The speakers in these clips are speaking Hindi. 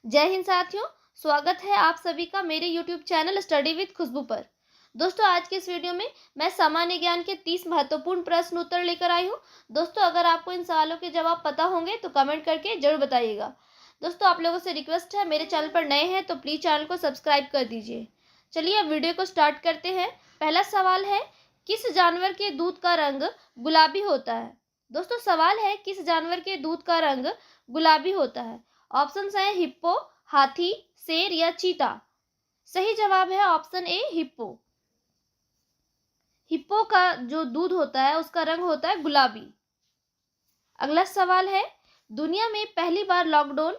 जय हिंद साथियों, स्वागत है आप सभी का मेरे YouTube चैनल स्टडी विद खुशबू पर। दोस्तों, आज के इस वीडियो में मैं सामान्य ज्ञान के 30 महत्वपूर्ण प्रश्न उत्तर लेकर आई हूं। दोस्तों, अगर आपको इन सवालों के जवाब पता होंगे तो कमेंट करके जरूर बताइएगा। दोस्तों, आप लोगों से रिक्वेस्ट है, मेरे चैनल पर नए हैं तो प्लीज़ चैनल को सब्सक्राइब कर दीजिए। चलिए अब वीडियो को स्टार्ट करते हैं। पहला सवाल है, किस जानवर के दूध का रंग गुलाबी होता है? दोस्तों, सवाल है किस जानवर के दूध का रंग गुलाबी होता है? ऑप्शंस हैं हिप्पो, हाथी, शेर या चीता। सही जवाब है ऑप्शन ए हिप्पो। हिप्पो का जो दूध होता है उसका रंग होता है गुलाबी। अगला सवाल है, दुनिया में पहली बार लॉकडाउन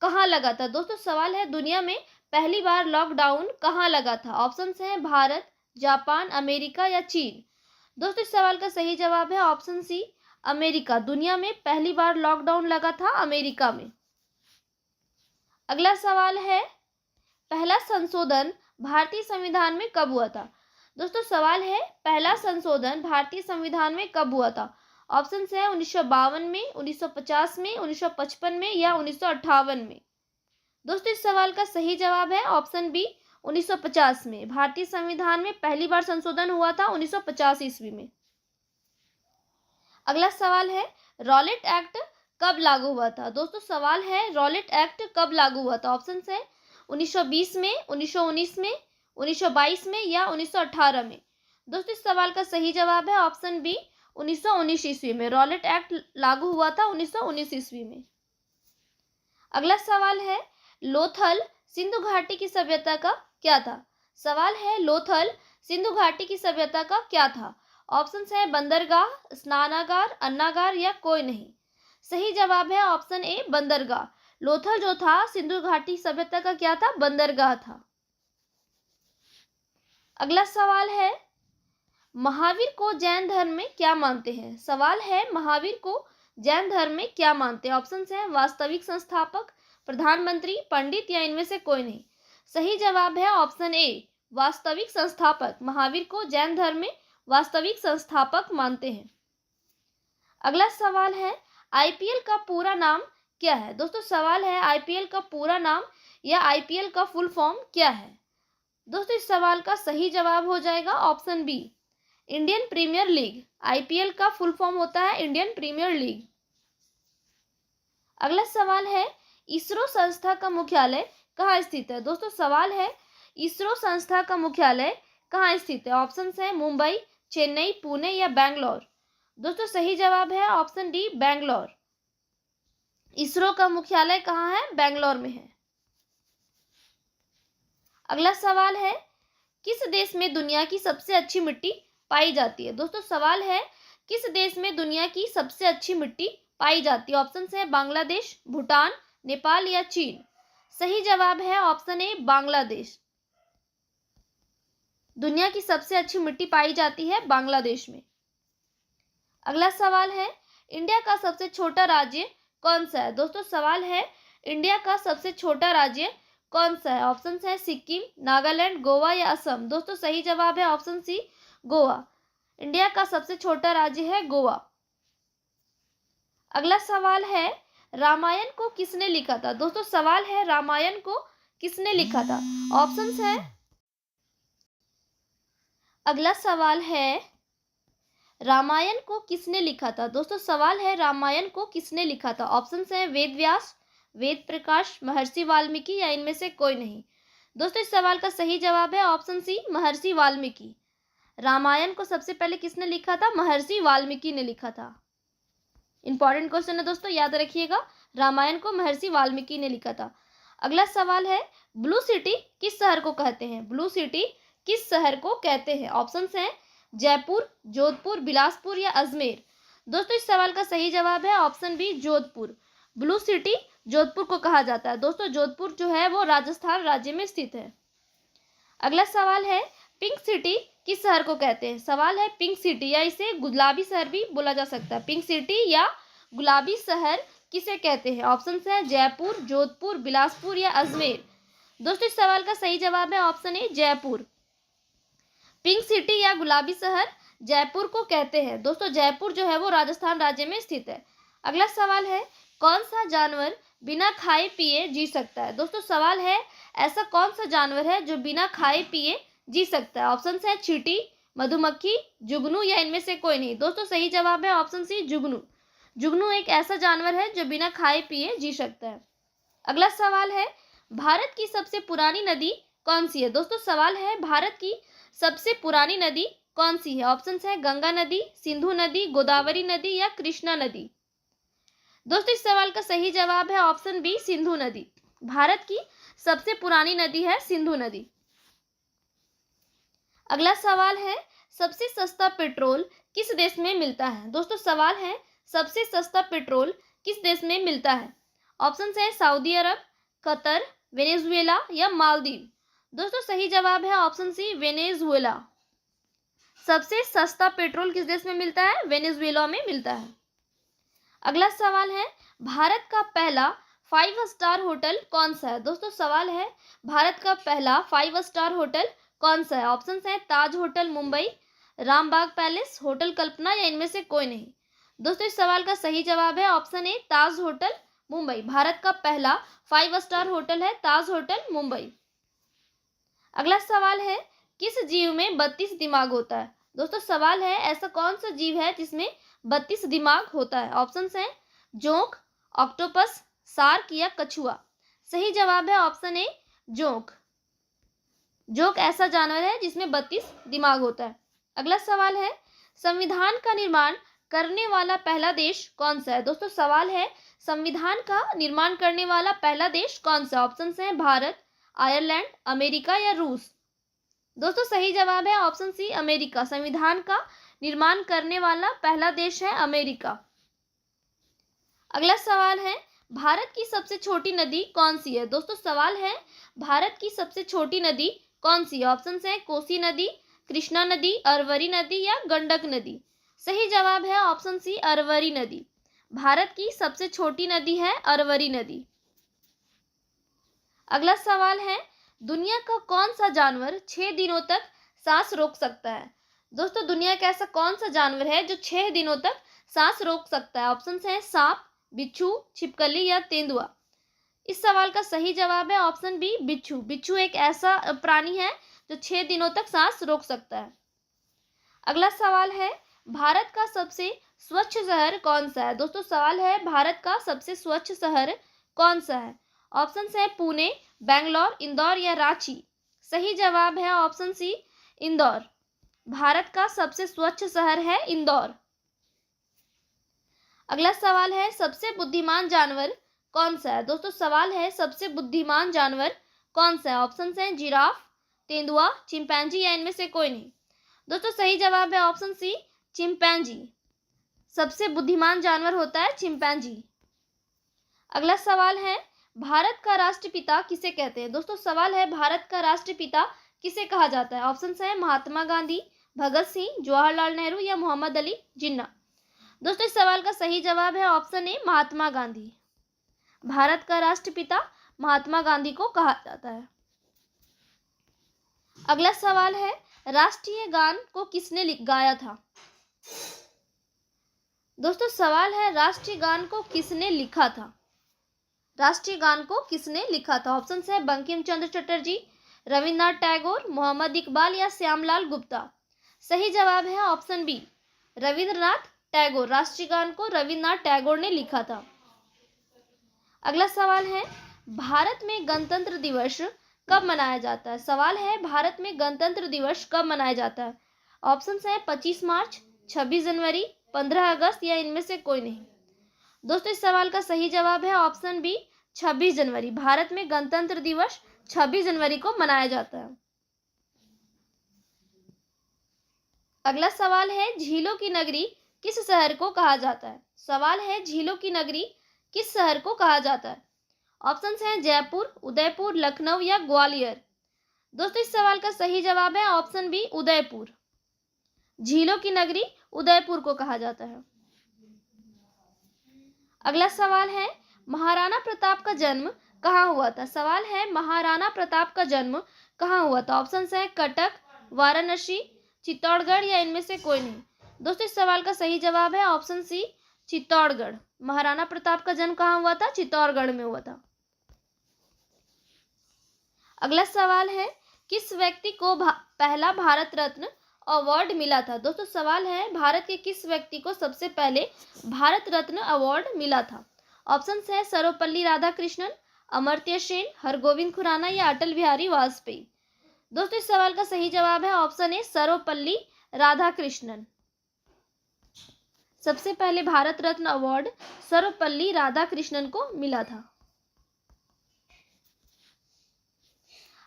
कहाँ लगा था? दोस्तों, सवाल है दुनिया में पहली बार लॉकडाउन कहाँ लगा था? ऑप्शंस हैं भारत, जापान, अमेरिका या चीन। दोस्तों, इस सवाल का सही जवाब है ऑप्शन सी अमेरिका। दुनिया में पहली बार लॉकडाउन लगा था अमेरिका में। अगला सवाल है, पहला संशोधन भारतीय संविधान में कब हुआ था? दोस्तों, सवाल है पहला संशोधन भारतीय संविधान में कब हुआ था? ऑप्शन है 1952 में, 1950 में, 1955 में या 1958 में। दोस्तों, इस सवाल का सही जवाब है ऑप्शन बी 1950 में। भारतीय संविधान में पहली बार संशोधन हुआ था 1950 ईस्वी में। अगला सवाल है, रॉलेट एक्ट कब लागू हुआ था? दोस्तों, सवाल है रॉलेट एक्ट कब लागू हुआ था? ऑप्शन है 1920 में, 1919 में, 1922 में या 1918 में। दोस्तों, इस सवाल का सही जवाब है ऑप्शन बी 1919 ईस्वी में। रॉलेट एक्ट लागू हुआ था 1919 ईस्वी में। अगला सवाल है, लोथल सिंधु घाटी की सभ्यता का क्या था? सवाल है लोथल सिंधु घाटी की सभ्यता का क्या था? ऑप्शन है बंदरगाह, स्नानागार, अन्नागार या कोई नहीं। सही जवाब है ऑप्शन ए बंदरगाह। लोथल जो था सिंधु घाटी सभ्यता का क्या था? बंदरगाह था। अगला सवाल है, महावीर को जैन धर्म में क्या मानते हैं? सवाल है महावीर को जैन धर्म में क्या मानते हैं? ऑप्शन है वास्तविक संस्थापक, प्रधानमंत्री, पंडित या इनमें से कोई नहीं। सही जवाब है ऑप्शन ए वास्तविक संस्थापक। महावीर को जैन धर्म में वास्तविक संस्थापक मानते हैं। अगला सवाल है, आईपीएल का पूरा नाम क्या है? दोस्तों, सवाल है आईपीएल का पूरा नाम या आईपीएल का फुल फॉर्म क्या है? दोस्तों, इस सवाल का सही जवाब हो जाएगा option B Indian Premier League. IPL का फुल फॉर्म होता है इंडियन प्रीमियर लीग। अगला सवाल है, इसरो संस्था का मुख्यालय कहाँ स्थित है? दोस्तों, सवाल है इसरो संस्था का मुख्यालय कहाँ स्थित है? ऑप्शन है मुंबई, चेन्नई, पुणे या बैंगलोर। दोस्तों, सही जवाब है ऑप्शन डी बैंगलोर। इसरो का मुख्यालय कहाँ है? बैंगलोर में है। अगला सवाल है, किस देश में दुनिया की सबसे अच्छी मिट्टी पाई जाती है? दोस्तों, सवाल है किस देश में दुनिया की सबसे अच्छी मिट्टी पाई जाती है? ऑप्शन है बांग्लादेश, भूटान, नेपाल या चीन। सही जवाब है ऑप्शन ए बांग्लादेश। दुनिया की सबसे अच्छी मिट्टी पाई जाती है बांग्लादेश में। अगला सवाल है, इंडिया का सबसे छोटा राज्य कौन सा है? दोस्तों, सवाल है इंडिया का सबसे छोटा राज्य कौन सा है? ऑप्शन है सिक्किम, नागालैंड, गोवा या असम। दोस्तों, सही जवाब है ऑप्शन सी गोवा। इंडिया का सबसे छोटा राज्य है गोवा। अगला सवाल है, रामायण को किसने लिखा था? दोस्तों, सवाल है रामायण को किसने लिखा था? ऑप्शंस है, अगला सवाल है रामायण को किसने लिखा था? दोस्तों, सवाल है रामायण को किसने लिखा था? ऑप्शंस है वेद व्यास, वेद प्रकाश, महर्षि वाल्मीकि या इनमें से कोई नहीं। दोस्तों, इस सवाल का सही जवाब है ऑप्शन सी महर्षि वाल्मीकि। रामायण को सबसे पहले किसने लिखा था? महर्षि वाल्मीकि ने लिखा था। इंपॉर्टेंट क्वेश्चन है दोस्तों, याद रखिएगा, रामायण को महर्षि वाल्मीकि ने लिखा था। अगला सवाल है, ब्लू सिटी किस शहर को कहते हैं? ब्लू सिटी किस शहर को कहते हैं? ऑप्शंस हैं जयपुर, जोधपुर, बिलासपुर या अजमेर। दोस्तों, इस सवाल का सही जवाब है option B Jodhpur. Blue city Jodhpur को कहा जाता है। दोस्तों, जोधपुर जो है वो राजस्थान राज्य में स्थित है। अगला सवाल है, पिंक सिटी किस शहर को कहते हैं? सवाल है पिंक सिटी या इसे गुलाबी शहर भी बोला जा सकता है। पिंक सिटी या गुलाबी शहर किसे कहते हैं? ऑप्शन है जयपुर, जोधपुर, बिलासपुर या अजमेर। दोस्तों, इस सवाल का सही जवाब है option A Jaipur. Pink city या गुलाबी शहर जयपुर को कहते हैं। दोस्तों, जयपुर जो है वो राजस्थान राज्य में स्थित है। अगला सवाल है, कौन सा जानवर बिना खाए पिए जी सकता है? दोस्तों सवाल है, ऐसा कौन सा जानवर है जो बिना खाए पिए जी सकता है? ऑप्शन है चींटी, मधुमक्खी, जुगनू या इनमें से कोई नहीं। दोस्तों सही जवाब है ऑप्शन सी, जुगनू। जुगनू एक ऐसा जानवर है जो बिना खाए पिए जी सकता है। अगला सवाल है, भारत की सबसे पुरानी नदी कौन सी है? दोस्तों सवाल है, भारत की सबसे पुरानी नदी कौन सी है? ऑप्शन है गंगा नदी, सिंधु नदी, गोदावरी नदी या कृष्णा नदी। दोस्तों इस सवाल का सही जवाब है ऑप्शन बी, सिंधु नदी। भारत की सबसे पुरानी नदी है सिंधु नदी। अगला सवाल है, सबसे सस्ता पेट्रोल किस देश में मिलता है? दोस्तों सवाल है, सबसे सस्ता पेट्रोल किस देश में मिलता है? ऑप्शन है सऊदी अरब, कतर, वेनेजुएला या मालदीव। दोस्तों सही जवाब है ऑप्शन सी, वेनेजुएला। सबसे सस्ता पेट्रोल किस देश में मिलता है? वेनेजुएला में मिलता है। अगला सवाल है, भारत का पहला 5 स्टार होटल कौन सा है? दोस्तों सवाल है, भारत का पहला 5 स्टार होटल कौन सा है? ऑप्शन है Taj hotel Mumbai, Rambagh palace, hotel Kalpana या इनमें से कोई नहीं। दोस्तों इस सवाल का सही जवाब है option A, Taj hotel Mumbai. Bharat का पहला 5 स्टार होटल है ताज होटल मुंबई। अगला सवाल है, किस जीव में 32 दिमाग होता है? दोस्तों सवाल है, ऐसा कौन सा जीव है जिसमें 32 दिमाग होता है? ऑप्शन है जोंक, ऑक्टोपस, शार्क या कछुआ। सही जवाब है ऑप्शन ए, जोंक। जोंक ऐसा जानवर है जिसमें 32 दिमाग होता है। अगला सवाल है, संविधान का निर्माण करने वाला पहला देश कौन सा है? दोस्तों सवाल है, संविधान का निर्माण करने वाला पहला देश कौन सा? ऑप्शन है भारत, आयरलैंड, अमेरिका या रूस। दोस्तों सही जवाब है ऑप्शन सी, अमेरिका। संविधान का निर्माण करने वाला पहला देश है अमेरिका। अगला सवाल है, भारत की सबसे छोटी नदी कौन सी है? दोस्तों सवाल है, भारत की सबसे छोटी नदी कौन सी है? ऑप्शन है कोसी नदी, कृष्णा नदी, अरवरी नदी या गंडक नदी। सही जवाब है ऑप्शन सी, अरवरी नदी। भारत की सबसे छोटी नदी है अरवरी नदी। अगला सवाल है, दुनिया का कौन सा जानवर 6 दिनों तक सांस रोक सकता है? दोस्तों दुनिया का ऐसा कौन सा जानवर है जो 6 दिनों तक सांस रोक सकता है? ऑप्शन है सांप, बिच्छू, छिपकली या तेंदुआ। इस सवाल का सही जवाब है ऑप्शन बी, बिच्छू। बिच्छू एक ऐसा प्राणी है जो 6 दिनों तक सांस रोक सकता है। अगला सवाल है, भारत का सबसे स्वच्छ शहर कौन सा है? दोस्तों सवाल है, भारत का सबसे स्वच्छ शहर कौन सा है? ऑप्शन है पुणे, बेंगलोर, इंदौर या रांची। सही जवाब है ऑप्शन सी, इंदौर। भारत का सबसे स्वच्छ शहर है इंदौर। अगला सवाल है, सबसे बुद्धिमान जानवर कौन सा है? दोस्तों सवाल है, सबसे बुद्धिमान जानवर कौन सा है? ऑप्शन है जिराफ, तेंदुआ, चिंपैंजी या इनमें से कोई नहीं। दोस्तों सही जवाब है ऑप्शन सी, चिंपैंजी। सबसे बुद्धिमान जानवर होता है चिंपैंजी। अगला सवाल है, भारत का राष्ट्रपिता किसे कहते हैं? दोस्तों सवाल है, भारत का राष्ट्रपिता किसे कहा जाता है? ऑप्शन है महात्मा गांधी, भगत सिंह, जवाहरलाल नेहरू या मोहम्मद अली जिन्ना। दोस्तों इस सवाल का सही जवाब है ऑप्शन ए, महात्मा गांधी। भारत का राष्ट्रपिता महात्मा गांधी को कहा जाता है। अगला सवाल है, राष्ट्रीय गान को किसने गाया था? दोस्तों सवाल है, राष्ट्रीय गान को किसने लिखा था? राष्ट्रीय गान को किसने लिखा था? ऑप्शन है बंकिम चंद्र चटर्जी, रविन्द्रनाथ टैगोर, मोहम्मद इकबाल या श्यामलाल गुप्ता। सही जवाब है ऑप्शन बी, रविन्द्रनाथ टैगोर। राष्ट्रीय गान को रविन्द्रनाथ टैगोर ने लिखा था। अगला सवाल है, भारत में गणतंत्र दिवस कब मनाया जाता है? सवाल है, भारत में गणतंत्र दिवस कब मनाया जाता है? ऑप्शन है 25 मार्च, 26 जनवरी, 15 अगस्त या इनमें से कोई नहीं। दोस्तों इस सवाल का सही जवाब है ऑप्शन बी, 26 जनवरी। भारत में गणतंत्र दिवस 26 जनवरी को मनाया जाता है। अगला सवाल है, झीलों की नगरी किस शहर को कहा जाता है? सवाल है, झीलों की नगरी किस शहर को कहा जाता है? ऑप्शन हैं जयपुर, उदयपुर, लखनऊ या ग्वालियर। दोस्तों इस सवाल का सही जवाब है ऑप्शन बी, उदयपुर। झीलों की नगरी उदयपुर को कहा जाता है। अगला सवाल है, महाराणा प्रताप का जन्म कहाँ हुआ था? सवाल है, महाराणा प्रताप का जन्म कहाँ हुआ था? ऑप्शन है कटक, वाराणसी, चित्तौड़गढ़ या इनमें से कोई नहीं। दोस्तों इस सवाल का सही जवाब है ऑप्शन सी, चित्तौड़गढ़। महाराणा प्रताप का जन्म कहाँ हुआ था? चित्तौड़गढ़ में हुआ था। अगला सवाल है, किस व्यक्ति को पहला भारत रत्न अवार्ड मिला था? दोस्तों सवाल है, भारत के किस व्यक्ति को सबसे पहले भारत रत्न अवार्ड मिला था? ऑप्शन है सर्वपल्ली राधाकृष्णन, अमर्त्य सेन, हरगोविंद खुराना या अटल बिहारी वाजपेयी। दोस्तों इस सवाल का सही जवाब है ऑप्शन ए सर्वपल्ली राधाकृष्णन। सबसे पहले भारत रत्न अवार्ड सर्वपल्ली राधाकृष्णन को मिला था।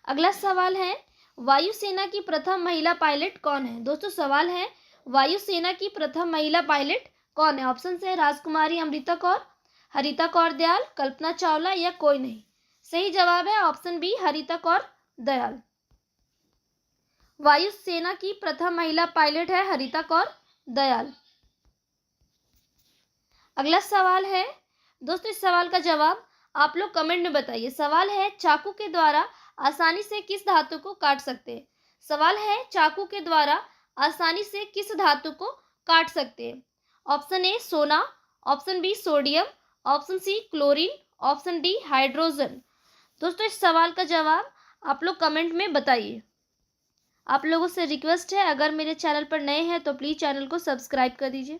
अगला सवाल है, वायुसेना की प्रथम महिला पायलट कौन है? दोस्तों सवाल है, वायुसेना की प्रथम महिला पायलट कौन है? ऑप्शन है राजकुमारी अमृता कौर, हरिता कौर दयाल, कल्पना चावला या कोई नहीं। सही जवाब है ऑप्शन बी हरिता कौर दयाल। वायुसेना की प्रथम महिला पायलट है हरिता कौर दयाल। अगला सवाल है, दोस्तों इस सवाल का जवाब आप लोग कमेंट में बताइए। सवाल है, चाकू के द्वारा आसानी से किस धातु को काट सकते हैं? सवाल है, चाकू के द्वारा आसानी से किस धातु को काट सकते हैं? ऑप्शन ए सोना, option B sodium, option C chlorine, option D hydrogen. दोस्तों इस सवाल का जवाब आप लोग कमेंट में बताइए। आप लोगों से रिक्वेस्ट है, अगर मेरे चैनल पर नए हैं तो प्लीज़ चैनल को सब्सक्राइब कर दीजिए।